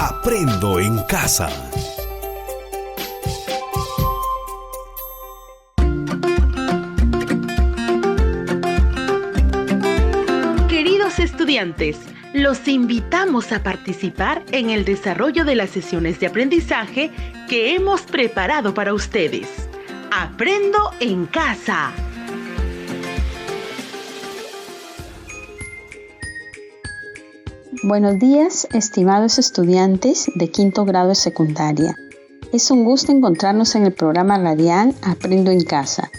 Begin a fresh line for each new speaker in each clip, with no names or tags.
Aprendo en casa.
Queridos estudiantes, los invitamos a participar en el desarrollo de las sesiones de aprendizaje que hemos preparado para ustedes. Aprendo en casa.
Buenos días, estimados estudiantes de quinto grado de secundaria. Es un gusto encontrarnos en el programa radial Aprendo en Casa.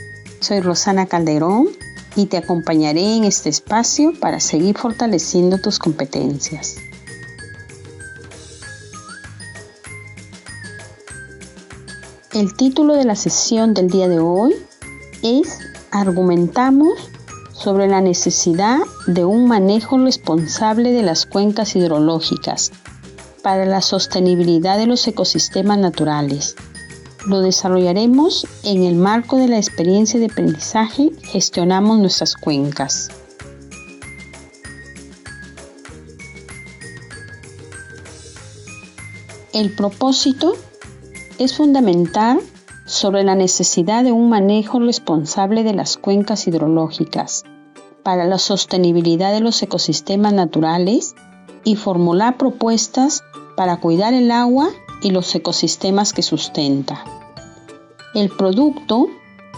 Soy Rosana Calderón y te acompañaré en este espacio para seguir fortaleciendo tus competencias. El título de la sesión del día de hoy es Argumentamos sobre la necesidad de un manejo responsable de las cuencas hidrológicas para la sostenibilidad de los ecosistemas naturales. Lo desarrollaremos en el marco de la experiencia de aprendizaje Gestionamos nuestras cuencas. El propósito es fundamental sobre la necesidad de un manejo responsable de las cuencas hidrológicas para la sostenibilidad de los ecosistemas naturales y formular propuestas para cuidar el agua y los ecosistemas que sustenta. El producto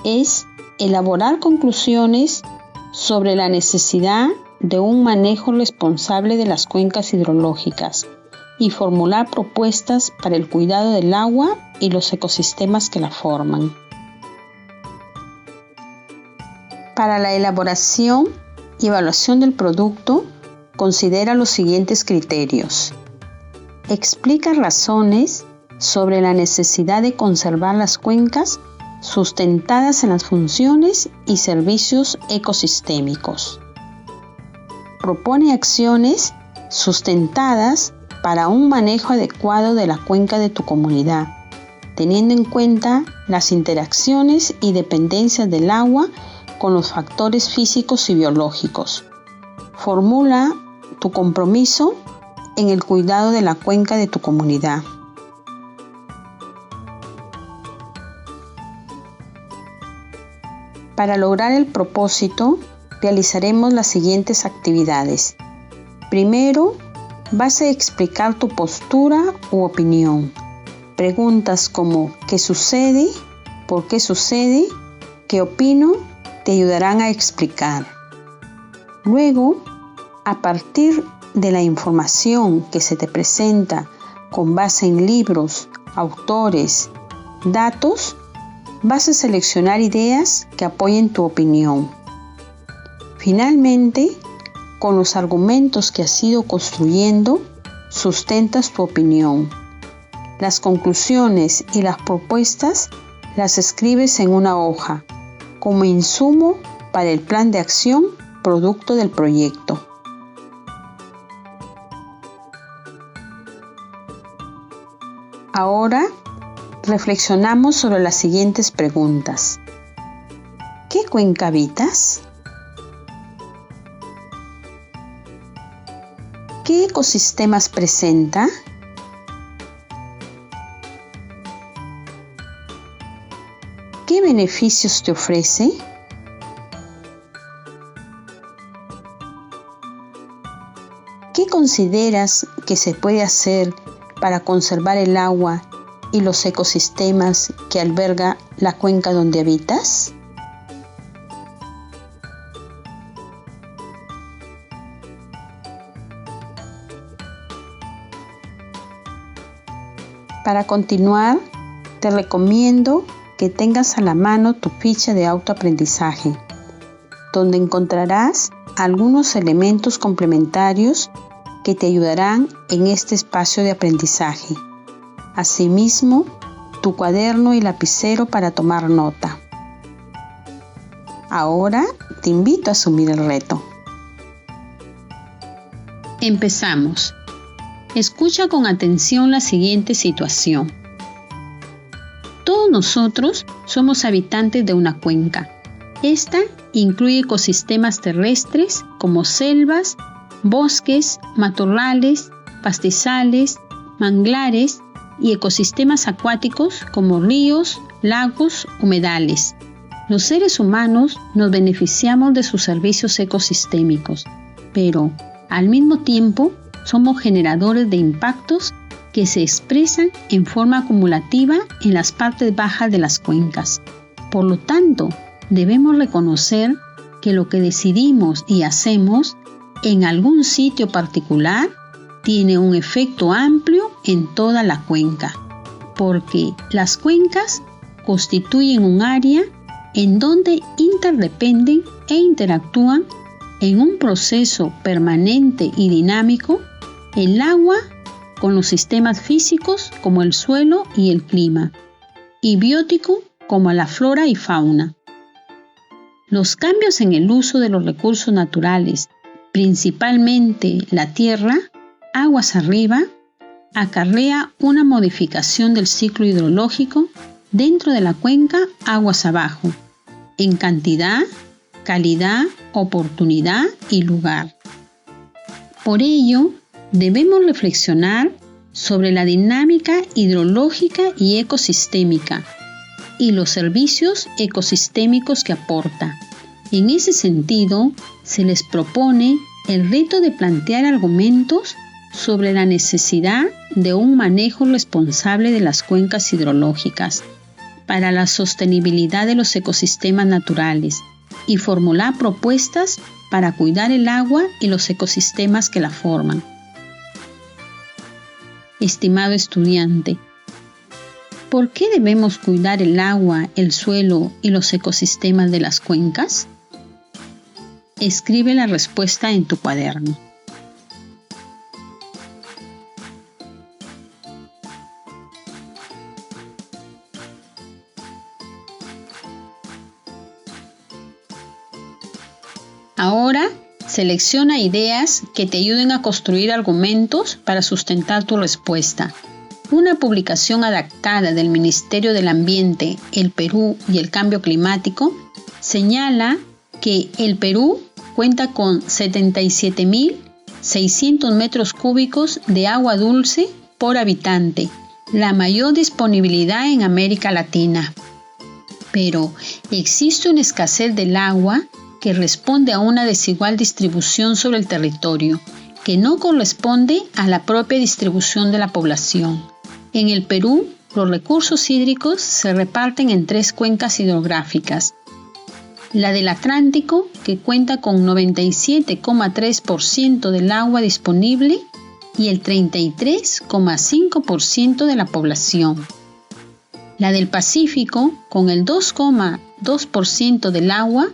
es elaborar conclusiones sobre la necesidad de un manejo responsable de las cuencas hidrológicas y formular propuestas para el cuidado del agua y los ecosistemas que la forman. Para la elaboración y evaluación del producto, considera los siguientes criterios. Explica razones sobre la necesidad de conservar las cuencas sustentadas en las funciones y servicios ecosistémicos. Propone acciones sustentadas para un manejo adecuado de la cuenca de tu comunidad, teniendo en cuenta las interacciones y dependencias del agua con los factores físicos y biológicos. Formula tu compromiso en el cuidado de la cuenca de tu comunidad. Para lograr el propósito, realizaremos las siguientes actividades. Primero, vas a explicar tu postura u opinión. Preguntas como ¿qué sucede? ¿Por qué sucede? ¿Qué opino? Te ayudarán a explicar. Luego, a partir de la información que se te presenta con base en libros, autores, datos, vas a seleccionar ideas que apoyen tu opinión. Finalmente, con los argumentos que has ido construyendo, sustentas tu opinión. Las conclusiones y las propuestas las escribes en una hoja, como insumo para el plan de acción producto del proyecto. Ahora, reflexionamos sobre las siguientes preguntas. ¿Qué cuenca habitas? ¿Qué ecosistemas presenta? ¿Qué beneficios te ofrece? ¿Qué consideras que se puede hacer para conservar el agua y los ecosistemas que alberga la cuenca donde habitas? Para continuar, te recomiendo que tengas a la mano tu ficha de autoaprendizaje, donde encontrarás algunos elementos complementarios que te ayudarán en este espacio de aprendizaje. Asimismo, tu cuaderno y lapicero para tomar nota. Ahora te invito a asumir el reto. Empezamos. Escucha con atención la siguiente situación. Todos nosotros somos habitantes de una cuenca. Esta incluye ecosistemas terrestres como selvas, bosques, matorrales, pastizales, manglares y ecosistemas acuáticos como ríos, lagos, humedales. Los seres humanos nos beneficiamos de sus servicios ecosistémicos, pero al mismo tiempo somos generadores de impactos que se expresan en forma acumulativa en las partes bajas de las cuencas. Por lo tanto, debemos reconocer que lo que decidimos y hacemos en algún sitio particular tiene un efecto amplio en toda la cuenca, porque las cuencas constituyen un área en donde interdependen e interactúan en un proceso permanente y dinámico el agua con los sistemas físicos como el suelo y el clima, y biótico como la flora y fauna. Los cambios en el uso de los recursos naturales, principalmente la tierra, aguas arriba, acarrea una modificación del ciclo hidrológico dentro de la cuenca aguas abajo, en cantidad, calidad, oportunidad y lugar. Por ello, debemos reflexionar sobre la dinámica hidrológica y ecosistémica y los servicios ecosistémicos que aporta. En ese sentido, se les propone el reto de plantear argumentos sobre la necesidad de un manejo responsable de las cuencas hidrológicas para la sostenibilidad de los ecosistemas naturales y formular propuestas para cuidar el agua y los ecosistemas que la forman. Estimado estudiante, ¿por qué debemos cuidar el agua, el suelo y los ecosistemas de las cuencas? Escribe la respuesta en tu cuaderno. Ahora, selecciona ideas que te ayuden a construir argumentos para sustentar tu respuesta. Una publicación adaptada del Ministerio del Ambiente, el Perú y el Cambio Climático señala que el Perú cuenta con 77.600 metros cúbicos de agua dulce por habitante, la mayor disponibilidad en América Latina. Pero existe una escasez del agua que responde a una desigual distribución sobre el territorio, que no corresponde a la propia distribución de la población. En el Perú, los recursos hídricos se reparten en 3 cuencas hidrográficas. La del Atlántico, que cuenta con 97,3% del agua disponible y el 33,5% de la población. La del Pacífico, con el 2,2% del agua,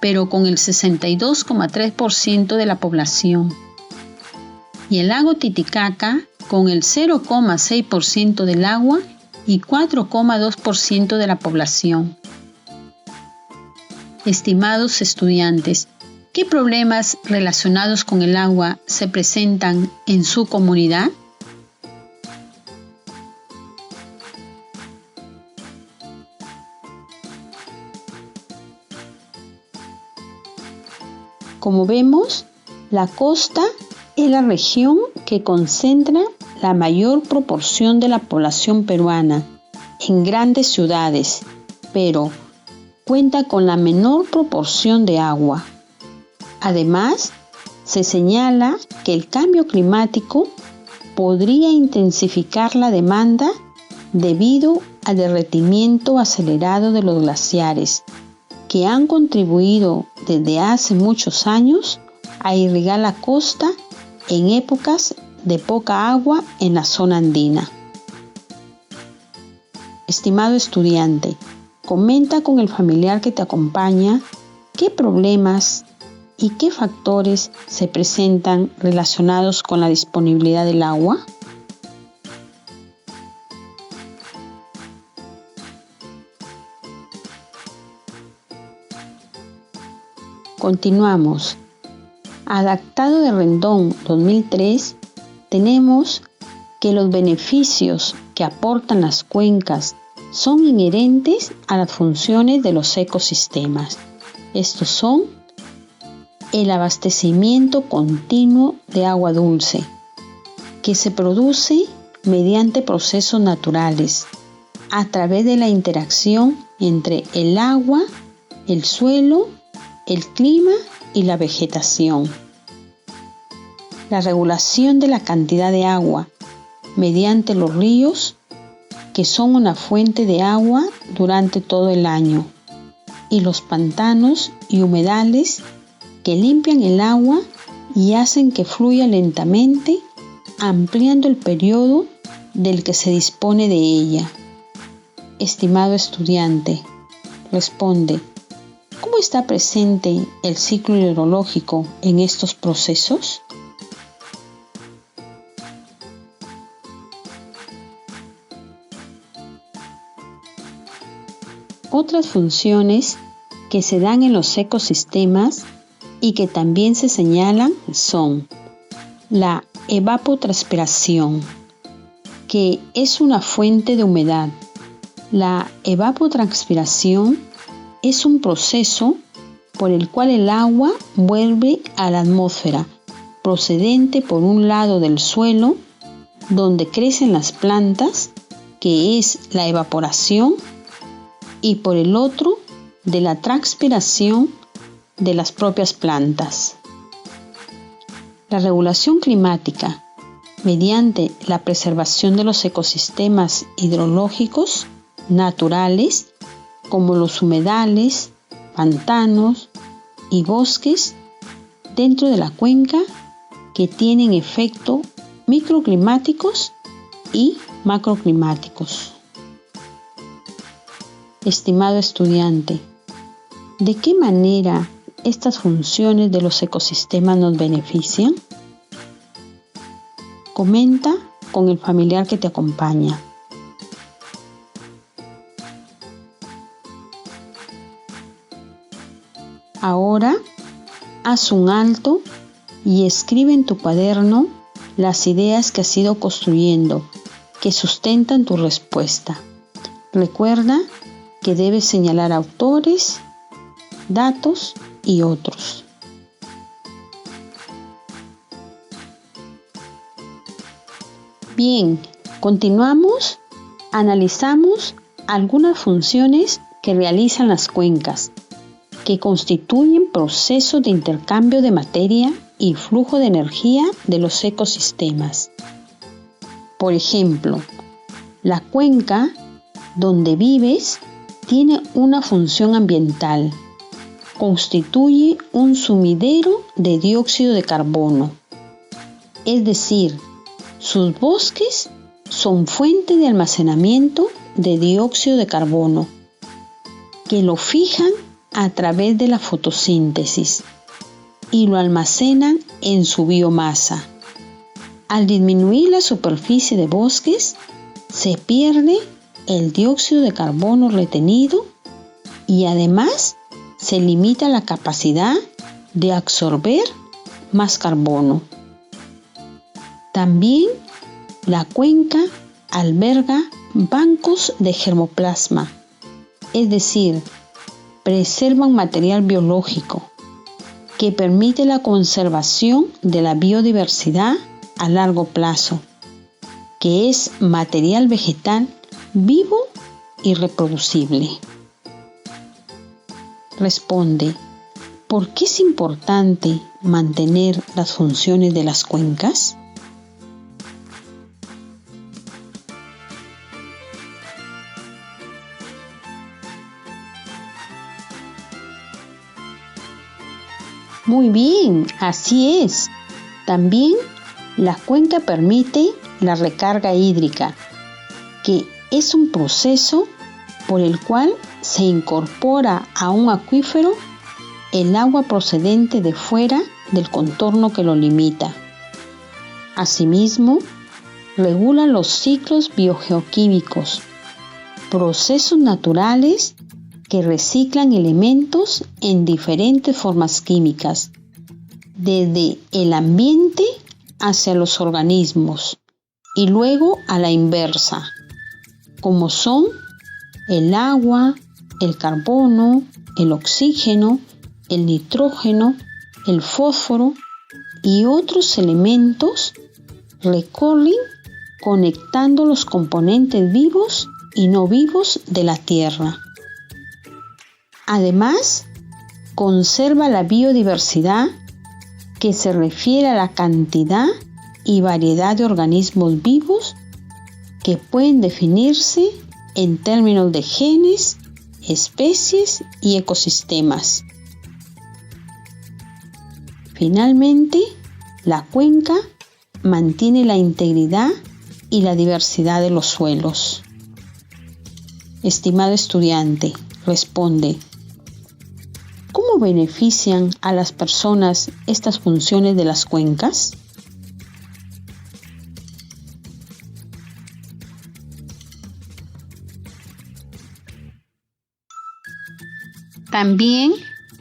pero con el 62,3% de la población. Y el lago Titicaca, con el 0,6% del agua y 4,2% de la población. Estimados estudiantes, ¿qué problemas relacionados con el agua se presentan en su comunidad? Como vemos, la costa es la región que concentra la mayor proporción de la población peruana en grandes ciudades, pero cuenta con la menor proporción de agua. Además, se señala que el cambio climático podría intensificar la demanda debido al derretimiento acelerado de los glaciares, que han contribuido desde hace muchos años a irrigar la costa en épocas de poca agua en la zona andina. Estimado estudiante, comenta con el familiar que te acompaña qué problemas y qué factores se presentan relacionados con la disponibilidad del agua. Continuamos. Adaptado de Rendón 2003, tenemos que los beneficios que aportan las cuencas son inherentes a las funciones de los ecosistemas. Estos son el abastecimiento continuo de agua dulce, que se produce mediante procesos naturales, a través de la interacción entre el agua, el suelo, el clima y la vegetación. La regulación de la cantidad de agua mediante los ríos, que son una fuente de agua durante todo el año, y los pantanos y humedales que limpian el agua y hacen que fluya lentamente, ampliando el periodo del que se dispone de ella. Estimado estudiante, responde, ¿cómo está presente el ciclo hidrológico en estos procesos? Otras funciones que se dan en los ecosistemas y que también se señalan son la evapotranspiración, que es una fuente de humedad. La evapotranspiración es un proceso por el cual el agua vuelve a la atmósfera, procedente por un lado del suelo, donde crecen las plantas, que es la evaporación, y por el otro de la transpiración de las propias plantas. La regulación climática, mediante la preservación de los ecosistemas hidrológicos naturales, como los humedales, pantanos y bosques dentro de la cuenca, que tienen efectos microclimáticos y macroclimáticos. Estimado estudiante, ¿de qué manera estas funciones de los ecosistemas nos benefician? Comenta con el familiar que te acompaña. Ahora, haz un alto y escribe en tu cuaderno las ideas que has ido construyendo, que sustentan tu respuesta. Recuerda que debes señalar autores, datos y otros. Bien, continuamos. Analizamos algunas funciones que realizan las cuencas, que constituyen procesos de intercambio de materia y flujo de energía de los ecosistemas. Por ejemplo, la cuenca donde vives tiene una función ambiental. Constituye un sumidero de dióxido de carbono. Es decir, sus bosques son fuente de almacenamiento de dióxido de carbono, que lo fijan a través de la fotosíntesis y lo almacenan en su biomasa. Al disminuir la superficie de bosques, se pierde el dióxido de carbono retenido y además se limita la capacidad de absorber más carbono. También la cuenca alberga bancos de germoplasma, es decir, preservan material biológico que permite la conservación de la biodiversidad a largo plazo, que es material vegetal vivo y reproducible. Responde, ¿por qué es importante mantener las funciones de las cuencas? Muy bien, así es. También la cuenca permite la recarga hídrica, que es un proceso por el cual se incorpora a un acuífero el agua procedente de fuera del contorno que lo limita. Asimismo, regula los ciclos biogeoquímicos, procesos naturales que reciclan elementos en diferentes formas químicas, desde el ambiente hacia los organismos y luego a la inversa, como son el agua, el carbono, el oxígeno, el nitrógeno, el fósforo y otros elementos recorren conectando los componentes vivos y no vivos de la tierra. Además, conserva la biodiversidad, que se refiere a la cantidad y variedad de organismos vivos que pueden definirse en términos de genes, especies y ecosistemas. Finalmente, la cuenca mantiene la integridad y la diversidad de los suelos. Estimado estudiante, responde: ¿cómo benefician a las personas estas funciones de las cuencas? También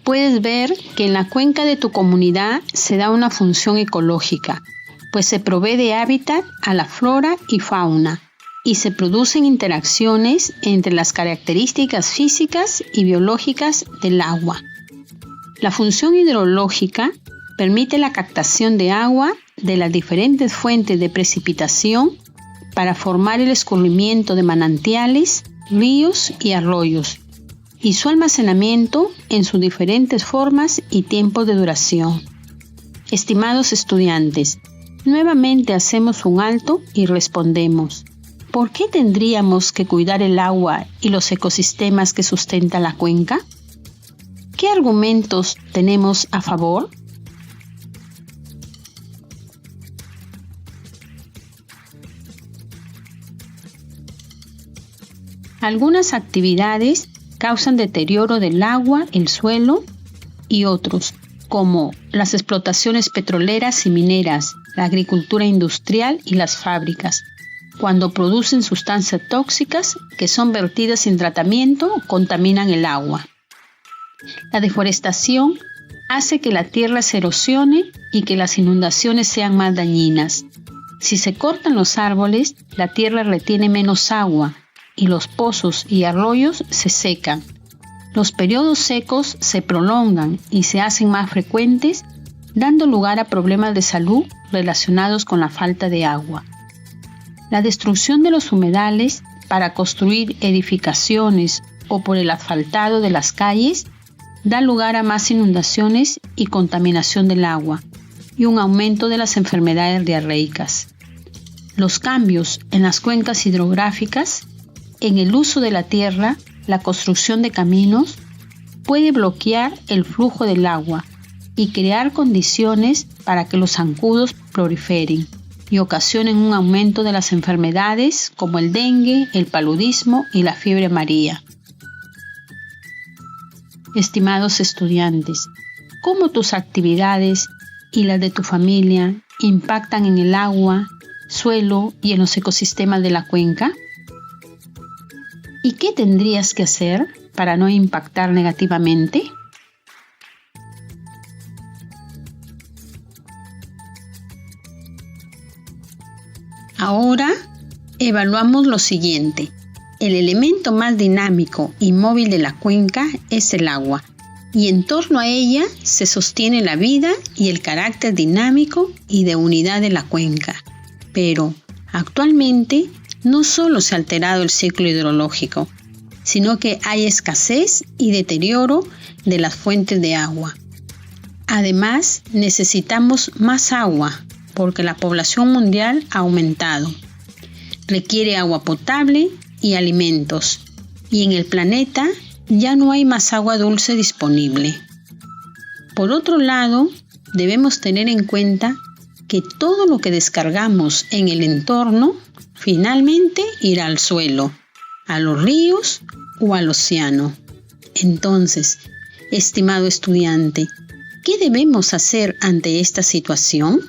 puedes ver que en la cuenca de tu comunidad se da una función ecológica, pues se provee de hábitat a la flora y fauna y se producen interacciones entre las características físicas y biológicas del agua. La función hidrológica permite la captación de agua de las diferentes fuentes de precipitación para formar el escurrimiento de manantiales, ríos y arroyos, y su almacenamiento en sus diferentes formas y tiempos de duración. Estimados estudiantes, nuevamente hacemos un alto y respondemos: ¿por qué tendríamos que cuidar el agua y los ecosistemas que sustentan la cuenca? ¿Qué argumentos tenemos a favor? Algunas actividades causan deterioro del agua, el suelo y otros, como las explotaciones petroleras y mineras, la agricultura industrial y las fábricas, cuando producen sustancias tóxicas que son vertidas sin tratamiento, contaminan el agua. La deforestación hace que la tierra se erosione y que las inundaciones sean más dañinas. Si se cortan los árboles, la tierra retiene menos agua y los pozos y arroyos se secan. Los periodos secos se prolongan y se hacen más frecuentes, dando lugar a problemas de salud relacionados con la falta de agua. La destrucción de los humedales para construir edificaciones o por el asfaltado de las calles da lugar a más inundaciones y contaminación del agua y un aumento de las enfermedades diarreicas. Los cambios en las cuencas hidrográficas, en el uso de la tierra, la construcción de caminos, puede bloquear el flujo del agua y crear condiciones para que los zancudos proliferen y ocasionen un aumento de las enfermedades como el dengue, el paludismo y la fiebre amarilla. Estimados estudiantes, ¿cómo tus actividades y las de tu familia impactan en el agua, suelo y en los ecosistemas de la cuenca? ¿Y qué tendrías que hacer para no impactar negativamente? Ahora evaluamos lo siguiente. El elemento más dinámico y móvil de la cuenca es el agua, y en torno a ella se sostiene la vida y el carácter dinámico y de unidad de la cuenca. Pero actualmente no solo se ha alterado el ciclo hidrológico, sino que hay escasez y deterioro de las fuentes de agua. Además, necesitamos más agua porque la población mundial ha aumentado. Requiere agua potable y alimentos, y en el planeta ya no hay más agua dulce disponible. Por otro lado, debemos tener en cuenta que todo lo que descargamos en el entorno finalmente irá al suelo, a los ríos o al océano. Entonces, estimado estudiante, ¿qué debemos hacer ante esta situación?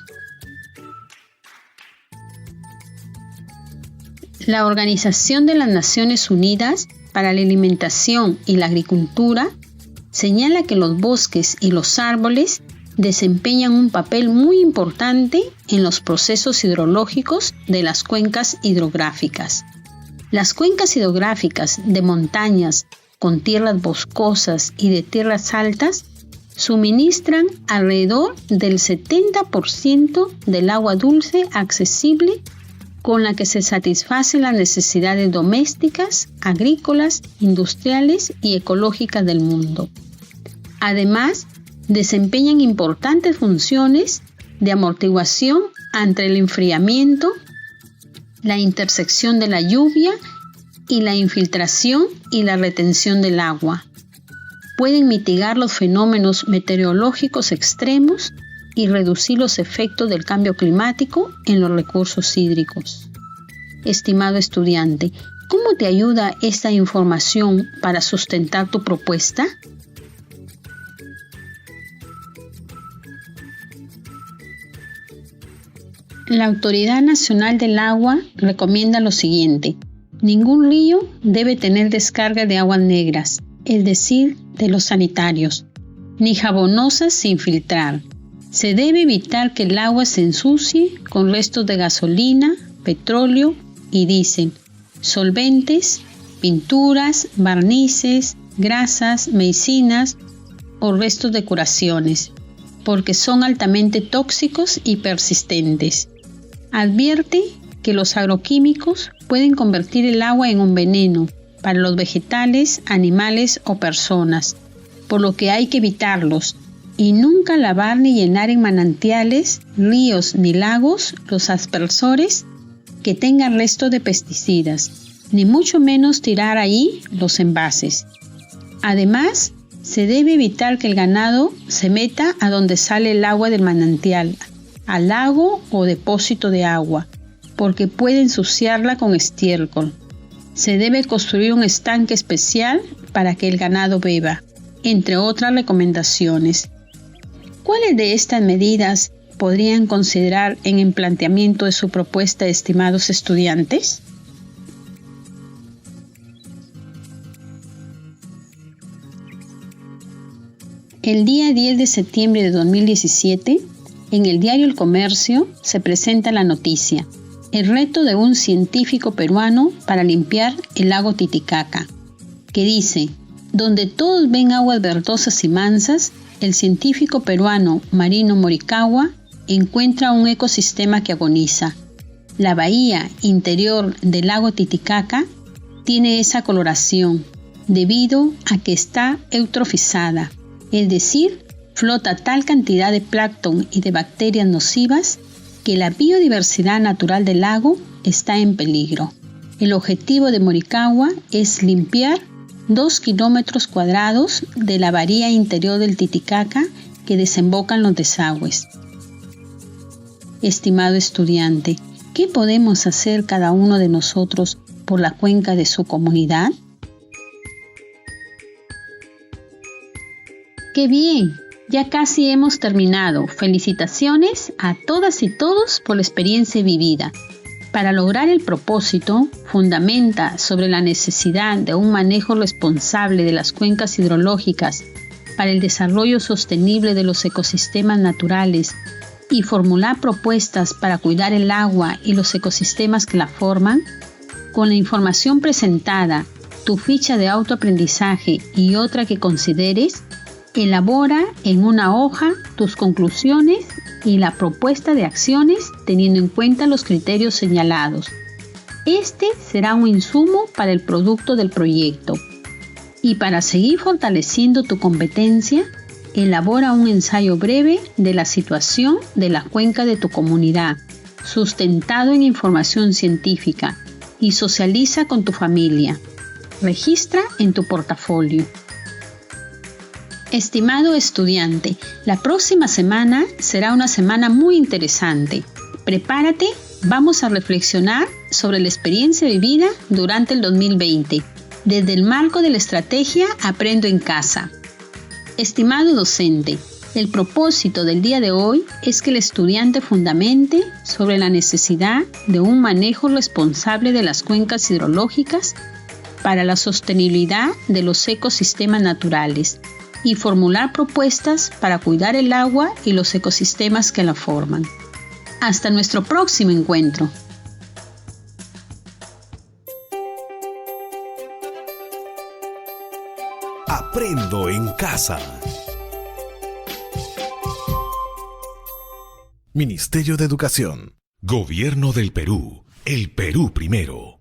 La Organización de las Naciones Unidas para la Alimentación y la Agricultura señala que los bosques y los árboles desempeñan un papel muy importante en los procesos hidrológicos de las cuencas hidrográficas. Las cuencas hidrográficas de montañas con tierras boscosas y de tierras altas suministran alrededor del 70% del agua dulce accesible con la que se satisfacen las necesidades domésticas, agrícolas, industriales y ecológicas del mundo. Además, desempeñan importantes funciones de amortiguación ante el enfriamiento, la intersección de la lluvia y la infiltración y la retención del agua. Pueden mitigar los fenómenos meteorológicos extremos y reducir los efectos del cambio climático en los recursos hídricos. Estimado estudiante, ¿cómo te ayuda esta información para sustentar tu propuesta? La Autoridad Nacional del Agua recomienda lo siguiente: ningún río debe tener descarga de aguas negras, es decir, de los sanitarios, ni jabonosas sin filtrar. Se debe evitar que el agua se ensucie con restos de gasolina, petróleo y diésel, solventes, pinturas, barnices, grasas, medicinas o restos de curaciones, porque son altamente tóxicos y persistentes. Advierte que los agroquímicos pueden convertir el agua en un veneno para los vegetales, animales o personas, por lo que hay que evitarlos y nunca lavar ni llenar en manantiales, ríos ni lagos los aspersores que tengan restos de pesticidas, ni mucho menos tirar ahí los envases. Además, se debe evitar que el ganado se meta a donde sale el agua del manantial, al lago o depósito de agua, porque puede ensuciarla con estiércol. Se debe construir un estanque especial para que el ganado beba, entre otras recomendaciones. ¿Cuáles de estas medidas podrían considerar en el planteamiento de su propuesta, estimados estudiantes? El día 10 de septiembre de 2017, en el diario El Comercio se presenta la noticia: el reto de un científico peruano para limpiar el lago Titicaca, que dice: donde todos ven aguas verdosas y mansas, el científico peruano Marino Morikawa encuentra un ecosistema que agoniza. La bahía interior del lago Titicaca tiene esa coloración debido a que está eutrofizada, es decir, flota tal cantidad de plancton y de bacterias nocivas que la biodiversidad natural del lago está en peligro. El objetivo de Morikawa es limpiar 2 kilómetros cuadrados de la bahía interior del Titicaca que desembocan los desagües. Estimado estudiante, ¿qué podemos hacer cada uno de nosotros por la cuenca de su comunidad? ¡Qué bien! Ya casi hemos terminado. Felicitaciones a todas y todos por la experiencia vivida. Para lograr el propósito, fundamenta sobre la necesidad de un manejo responsable de las cuencas hidrológicas para el desarrollo sostenible de los ecosistemas naturales y formular propuestas para cuidar el agua y los ecosistemas que la forman. Con la información presentada, tu ficha de autoaprendizaje y otra que consideres, elabora en una hoja tus conclusiones y la propuesta de acciones teniendo en cuenta los criterios señalados. Este será un insumo para el producto del proyecto. Y para seguir fortaleciendo tu competencia, elabora un ensayo breve de la situación de la cuenca de tu comunidad, sustentado en información científica, y socializa con tu familia. Registra en tu portafolio. Estimado estudiante, la próxima semana será una semana muy interesante. Prepárate, vamos a reflexionar sobre la experiencia vivida durante el 2020, desde el marco de la estrategia Aprendo en Casa. Estimado docente, el propósito del día de hoy es que el estudiante fundamente sobre la necesidad de un manejo responsable de las cuencas hidrológicas para la sostenibilidad de los ecosistemas naturales y formular propuestas para cuidar el agua y los ecosistemas que la forman. Hasta nuestro próximo encuentro.
Aprendo en casa. Ministerio de Educación. Gobierno del Perú. El Perú primero.